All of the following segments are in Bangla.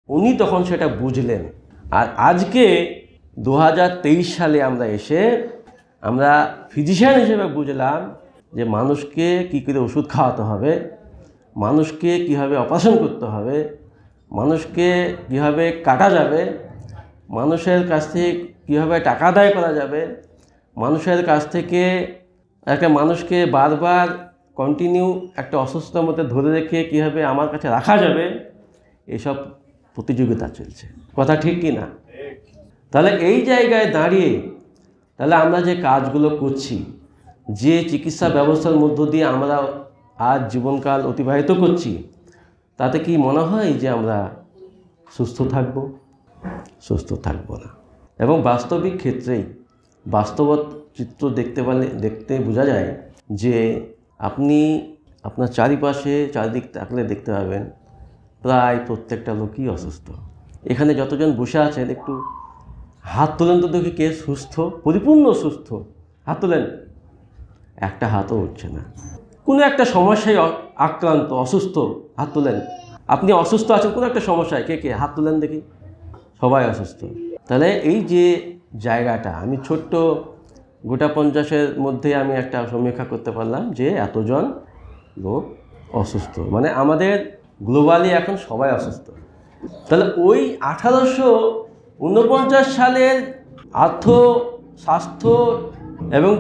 উনি তখন সেটা বুঝলেন। আর আজকে 2023 সালে আমরা এসে আমরা ফিজিশিয়ান হিসেবে বুঝলাম যে মানুষকে কী করে ওষুধ খাওয়াতে হবে, মানুষকে কীভাবে অপারেশন করতে হবে, মানুষকে কীভাবে কাটা যাবে, মানুষের কাছ থেকে কীভাবে টাকা আদায় করা যাবে, মানুষের কাছ থেকে একটা মানুষকে বারবার কন্টিনিউ একটা অসুস্থতার মধ্যে ধরে রেখে কীভাবে আমার কাছে রাখা যাবে, এসব প্রতিযোগিতা চলছে। কথা ঠিক কি না? তাহলে এই জায়গায় দাঁড়িয়ে তাহলে আমরা যে কাজগুলো করছি, যে চিকিৎসা ব্যবস্থার মধ্য দিয়ে আমরা আজ জীবনকাল অতিবাহিত করছি, তাতে কি মনে হয় যে আমরা সুস্থ থাকব? সুস্থ থাকব না। এবং বাস্তবিক ক্ষেত্রেই বাস্তব চিত্র দেখতে বোঝা যায় যে আপনি আপনার চারিদিক তাকলে দেখতে পাবেন প্রায় প্রত্যেকটা লোকই অসুস্থ। এখানে যতজন বসে আছেন একটু হাত তোলেন তো দেখি কে সুস্থ, পরিপূর্ণ সুস্থ। হাত তোলেন। একটা হাতও উঠছে না। কোনো একটা সমস্যায় আক্রান্ত, অসুস্থ, হাত তোলেন। আপনি অসুস্থ আছেন কোনো একটা সমস্যায়, কে হাত তোলেন দেখি। সবাই অসুস্থ। তাহলে এই যে জায়গাটা, আমি ছোট্ট গোটা 50-এর মধ্যে আমি একটা সমীক্ষা করতে পারলাম যে এতজন লোক অসুস্থ, মানে আমাদের গ্লোবালি এখন সবাই অসুস্থ। তাহলে ওই 1849 সালের স্বাস্থ্য এবং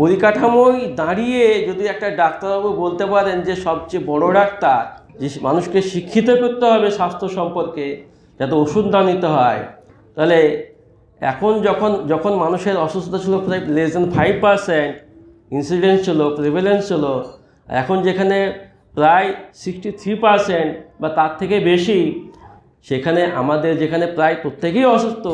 পরিকাঠামোয় দাঁড়িয়ে যদি একটা ডাক্তারবাবু বলতে পারেন যে সবচেয়ে বড় ডাক্তার, যে মানুষকে শিক্ষিত করতে হবে স্বাস্থ্য সম্পর্কে যাতে ওষুধ না নিতে হয়, তাহলে এখন যখন মানুষের অসুস্থতা ছিল প্রায় less than 5% ইনসিডেন্স ছিল, প্রিভ্যালেন্স ছিল, এখন যেখানে প্রায় 63% বা তার থেকে বেশি, সেখানে আমাদের যেখানে প্রায় প্রত্যেকেই অসুস্থ,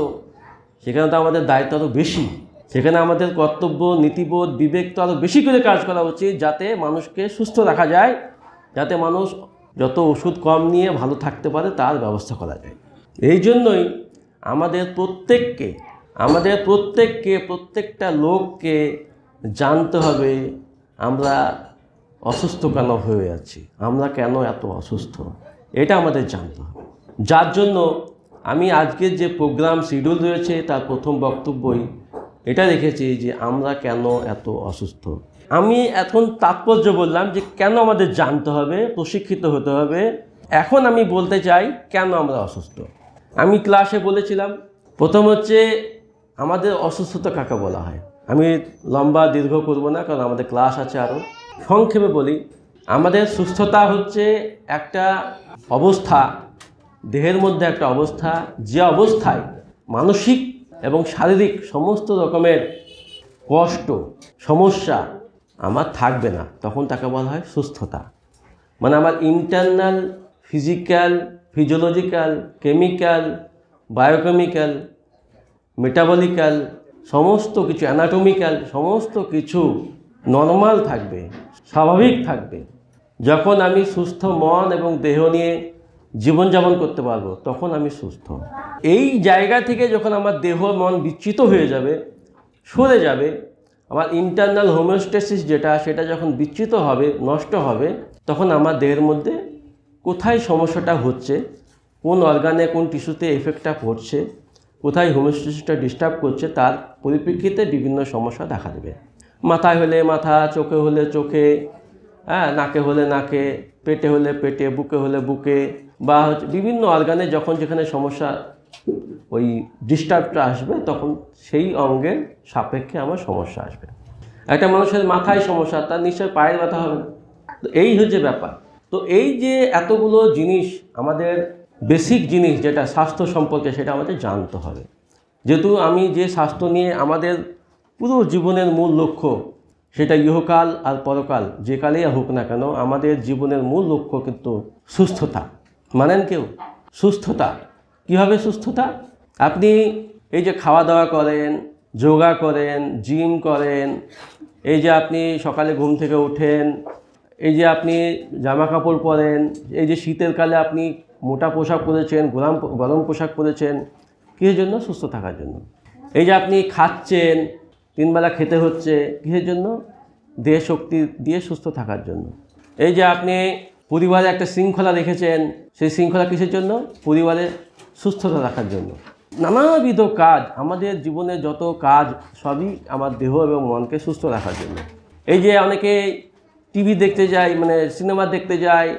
সেখানে তো আমাদের দায়িত্ব আরও বেশি। সেখানে আমাদের কর্তব্য, নীতিবোধ, বিবেক তো আরও বেশি করে কাজ করা উচিত, যাতে মানুষকে সুস্থ রাখা যায়, যাতে মানুষ যত ওষুধ কম নিয়ে ভালো থাকতে পারে তার ব্যবস্থা করা যায়। এই জন্যই আমাদের প্রত্যেকটা লোককে জানতে হবে আমরা অসুস্থ কেন হয়ে আছি, আমরা কেন এত অসুস্থ, এটা আমাদের জানতে হবে। যার জন্য আমি আজকের যে প্রোগ্রাম শিডিউল রয়েছে তার প্রথম বক্তব্যই এটা রেখেছি যে আমরা কেন এত অসুস্থ। আমি এখন তাৎপর্য বললাম যে কেন আমাদের জানতে হবে, প্রশিক্ষিত হতে হবে। এখন আমি বলতে চাই কেন আমরা অসুস্থ। আমি ক্লাসে বলেছিলাম, প্রথম হচ্ছে আমাদের অসুস্থতা কাকে বলা হয়। আমি লম্বা দীর্ঘ করব না, কারণ আমাদের ক্লাস আছে আরও। সংক্ষেপে বলি, আমাদের সুস্থতা হচ্ছে একটা অবস্থা, দেহের মধ্যে একটা অবস্থা, যে অবস্থায় মানসিক এবং শারীরিক সমস্ত রকমের কষ্ট, সমস্যা আমার থাকবে না, তখন তাকে বলা হয় সুস্থতা। মানে আমার internal physical, physiological, chemical, biochemical, metabolical সমস্ত কিছু, অ্যানাটমিক্যাল সমস্ত কিছু নর্মাল থাকবে, স্বাভাবিক থাকবে। যখন আমি সুস্থ মন এবং দেহ নিয়ে জীবনযাপন করতে পারবো, তখন আমি সুস্থ। এই জায়গা থেকে যখন আমার দেহ মন বিচ্যুত হয়ে যাবে, সরে যাবে, আমার ইন্টারনাল হোমিওস্ট্যাসিস সেটা যখন বিচ্যুত হবে, নষ্ট হবে, তখন আমার দেহের মধ্যে কোথায় সমস্যাটা হচ্ছে, কোন অর্গানে কোন টিস্যুতে এফেক্টটা পড়ছে, কোথায় হোমিওস্ট্যাসিসটা ডিস্টার্ব করছে, তার পরিপ্রেক্ষিতে বিভিন্ন সমস্যা দেখা দেবে। মাথায় হলে মাথা, চোখে হলে চোখে, নাকে হলে নাকে, পেটে হলে পেটে, বুকে হলে বুকে, বা বিভিন্ন অর্গানে যখন যেখানে সমস্যা ওই ডিস্টার্বটা আসবে, তখন সেই অঙ্গের সাপেক্ষে আমার সমস্যা আসবে। একটা মানুষের মাথায় সমস্যা, তার নিশ্চয় পায়ের ব্যথা হবে না। তো এই হচ্ছে ব্যাপার। তো এই যে এতগুলো জিনিস, আমাদের বেসিক জিনিস যেটা স্বাস্থ্য সম্পর্কে, সেটা আমাদের জানতে হবে। যেহেতু আমি যে স্বাস্থ্য নিয়ে আমাদের পুরো জীবনের মূল লক্ষ্য, সেটা ইহকাল আর পরকাল যে কালেই হোক না কেন, আমাদের জীবনের মূল লক্ষ্য কিন্তু সুস্থতা। মানেন কেউ? সুস্থতা। কীভাবে সুস্থতা? আপনি এই যে খাওয়া দাওয়া করেন, যোগা করেন, জিম করেন, এই যে আপনি সকালে ঘুম থেকে ওঠেন, এই যে আপনি জামা কাপড় পরেন, এই যে শীতের কালে আপনি মোটা পোশাক পরেছেন, গরম পোশাক পরেছেন, কিসের জন্য? সুস্থ থাকার জন্য। এই যে আপনি খাচ্ছেন, 3 বেলা খেতে হচ্ছে, কিসের জন্য? দেহ শক্তি দিয়ে সুস্থ থাকার জন্য। এই যে আপনি পরিবারে একটা শৃঙ্খলা রেখেছেন, সেই শৃঙ্খলা কিসের জন্য? পরিবারে সুস্থতা রাখার জন্য। নানাবিধ কাজ, আমাদের জীবনে যত কাজ সবই আমার দেহ এবং মনকে সুস্থ রাখার জন্য। এই যে অনেকে টিভি দেখতে যায়, মানে সিনেমা দেখতে যায়,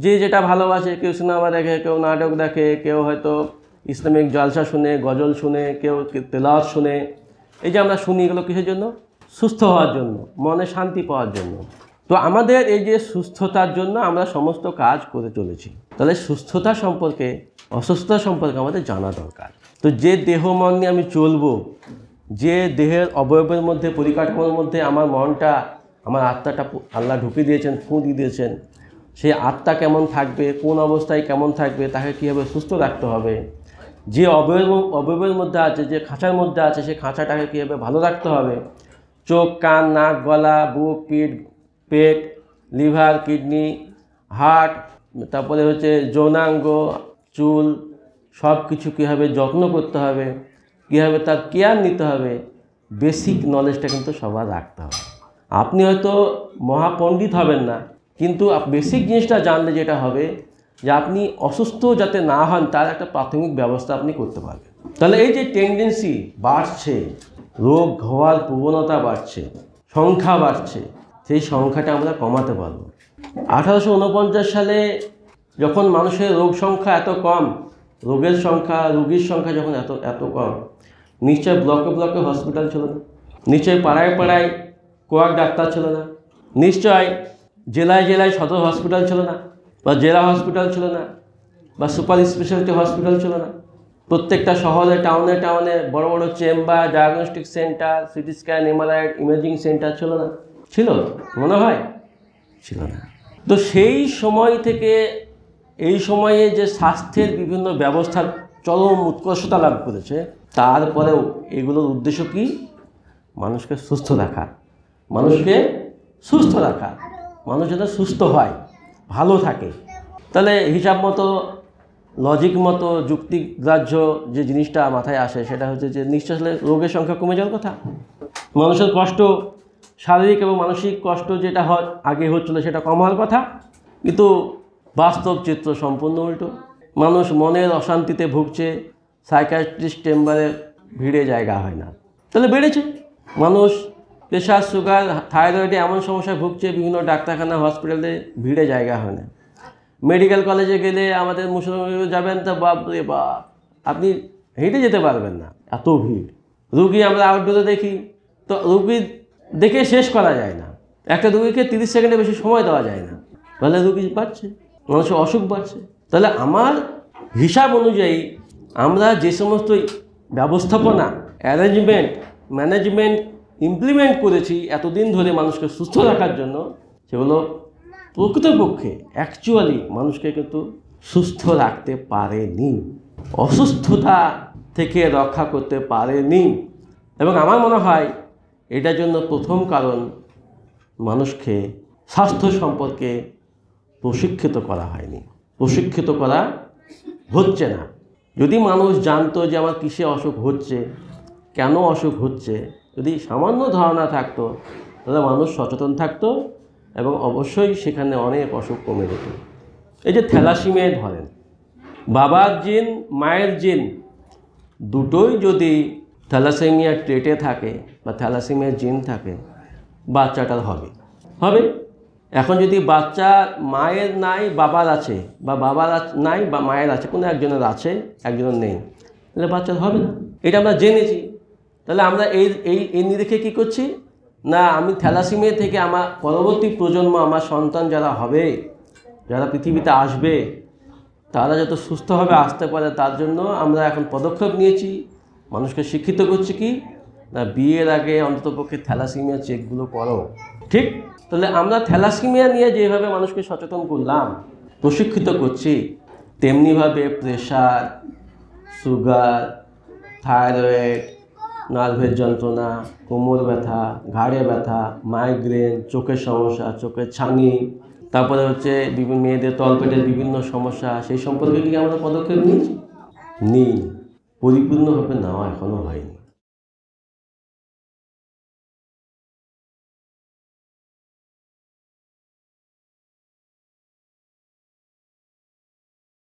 যে যেটা ভালোবাসে, কেউ সিনেমা দেখে, কেউ নাটক দেখে, কেউ হয়তো ইসলামিক জলসা শুনে, গজল শুনে, কেউ তেলাওয়াত শুনে। এই যে আমরা শুনি, এগুলো কিসের জন্য? সুস্থ হওয়ার জন্য, মনে শান্তি পাওয়ার জন্য। তো আমাদের এই যে সুস্থতার জন্য আমরা সমস্ত কাজ করে চলেছি। তাহলে সুস্থতা সম্পর্কে, অসুস্থতা সম্পর্কে আমাদের জানা দরকার। তো যে দেহ মন নিয়ে আমি চলবো, যে দেহের অবয়বের মধ্যে, পরিকাঠামোর মধ্যে আমার মনটা, আমার আত্মাটা আল্লাহ ঢুকিয়ে দিয়েছেন, ফুঁ দিয়ে দিয়েছেন, সেই আত্মা কেমন থাকবে, কোন অবস্থায় কেমন থাকবে, তাকে কীভাবে সুস্থ রাখতে হবে। যে অবয়বের মধ্যে আছে, যে খাঁচার মধ্যে আছে, সেই খাঁচাটাকে কীভাবে ভালো রাখতে হবে। চোখ, কান, নাক, গলা, বুক, পিঠ, পেট, লিভার, কিডনি, হার্ট, তারপরে হচ্ছে যৌনাঙ্গ, চুল, সব কিছু কীভাবে যত্ন করতে হবে, কীভাবে তার কেয়ার নিতে হবে, বেসিক নলেজটা কিন্তু সবার রাখতে হবে। আপনি হয়তো মহাপণ্ডিত হবেন না, কিন্তু বেসিক জিনিসটা জানলে যেটা হবে যে আপনি অসুস্থ যাতে না হন তার একটা প্রাথমিক ব্যবস্থা আপনি করতে পারবেন। তাহলে এই যে টেন্ডেন্সি বাড়ছে, রোগ হওয়ার প্রবণতা বাড়ছে, সংখ্যা বাড়ছে, সেই সংখ্যাটা আমরা কমাতে পারব। 1849 সালে যখন মানুষের রোগ সংখ্যা এত কম, রোগের সংখ্যা, রোগীর সংখ্যা যখন এত কম, নিশ্চয় ব্লকে ব্লকে হসপিটাল ছিল না, নিশ্চয় পাড়ায় পাড়ায় কোয়াক ডাক্তার ছিল না, নিশ্চয় জেলায় জেলায় সদর হসপিটাল ছিল না, বা জেলা হসপিটাল ছিল না, বা সুপার স্পেশালিটি হসপিটাল ছিল না। প্রত্যেকটা শহরে, টাউনে টাউনে বড় বড় chamber, diagnostic centre, CT scan, MRI, imaging centre ছিল না? ছিল মনে হয়, ছিল না। তো সেই সময় থেকে এই সময়ে যে স্বাস্থ্যের বিভিন্ন ব্যবস্থার চরম উৎকর্ষতা লাভ করেছে, তারপরেও এগুলোর উদ্দেশ্য কি? মানুষকে সুস্থ রাখা, মানুষকে সুস্থ রাখা, মানুষ যাতে সুস্থ হয়, ভালো থাকে। তাহলে হিসাব মতো, লজিক মতো, যুক্তিগ্রাহ্য যে জিনিসটা মাথায় আসে সেটা হচ্ছে যে নিশ্চয় রোগের সংখ্যা কমে যাওয়ার কথা। মানুষের কষ্ট, শারীরিক এবং মানসিক কষ্ট যেটা আগে হচ্ছিল সেটা কম হওয়ার কথা, কিন্তু বাস্তব চিত্র সম্পূর্ণ উল্টো। মানুষ মনের অশান্তিতে ভুগছে, সাইকিয়াট্রিস্ট চেম্বারে ভিড়ে জায়গা হয় না। তাহলে বেড়েছে মানুষ প্রেশার, সুগার, থাইরয়েডে এমন সমস্যায় ভুগছে, বিভিন্ন ডাক্তারখানা, হসপিটালে ভিড়ে জায়গা হয় না। মেডিকেল কলেজে গেলে আমাদের মুসলমান যাবেন তো বাপরে বাপ, আপনি হেঁটে যেতে পারবেন না, এত ভিড়। রুগী আমরা আউটডোরে দেখি, তো রুগী দেখে শেষ করা যায় না, একটা রুগীকে 30 সেকেন্ডে বেশি সময় দেওয়া যায় না। তাহলে রুগী বাড়ছে, মানুষের অসুখ বাড়ছে। তাহলে আমার হিসাব অনুযায়ী আমরা যে সমস্ত ব্যবস্থাপনা, অ্যারেঞ্জমেন্ট, ম্যানেজমেন্ট ইমপ্লিমেন্ট করেছি এতদিন ধরে মানুষকে সুস্থ রাখার জন্য, সেগুলো প্রকৃতপক্ষে অ্যাকচুয়ালি মানুষকে কিন্তু সুস্থ রাখতে পারেনি, অসুস্থতা থেকে রক্ষা করতে পারেনি। এবং আমার মনে হয় এটার জন্য প্রথম কারণ, মানুষকে স্বাস্থ্য সম্পর্কে প্রশিক্ষিত করা হয়নি, প্রশিক্ষিত করা হচ্ছে না। যদি মানুষ জানতো যে আমার কিসে অসুখ হচ্ছে, কেন অসুখ হচ্ছে, যদি সামান্য ধারণা থাকতো, তাহলে মানুষ সচেতন থাকতো এবং অবশ্যই সেখানে অনেক অসুখ কমে যেত। এই যে থ্যালাসেমিয়া ধরেন, বাবার জিন, মায়ের জিন দুটোই যদি থ্যালাসেমিয়া ট্রেটে থাকে বা থ্যালাসেমিয়ার জিন থাকে, বাচ্চাটার হবে। এখন যদি বাচ্চা মায়ের নাই, বাবার আছে, বা বাবার নাই বা মায়ের আছে, কোনো একজনের আছে, একজনের নেই, তাহলে বাচ্চার হবে না। এটা আমরা জেনেছি। তাহলে আমরা এই নিরিখে কী করছি না, আমি থ্যালাসেমিয়া থেকে আমার পরবর্তী প্রজন্ম, আমার সন্তান যারা হবে, যারা পৃথিবীতে আসবে, তারা যত সুস্থভাবে আসতে পারে তার জন্য আমরা এখন পদক্ষেপ নিয়েছি। মানুষকে শিক্ষিত করছি কি না, বিয়ের আগে অন্ততপক্ষে থ্যালাসেমিয়া চেকগুলো করো। ঠিক? তাহলে আমরা থ্যালাসেমিয়া নিয়ে যেভাবে মানুষকে সচেতন করলাম, প্রশিক্ষিত করছি, তেমনিভাবে প্রেশার, সুগার, থাইরয়েড, নার্ভের যন্ত্রণা, কোমর ব্যথা, ঘাড়ে ব্যথা, মাইগ্রেন, চোখের সমস্যা, চোখের ছানি, তারপরে হচ্ছে বিভিন্ন মেয়েদের তলপেটের বিভিন্ন সমস্যা, সেই সম্পর্কে কি আমরা পদক্ষেপ নিয়েছি? নেই, পরিপূর্ণভাবে নেওয়া এখনও হয়নি।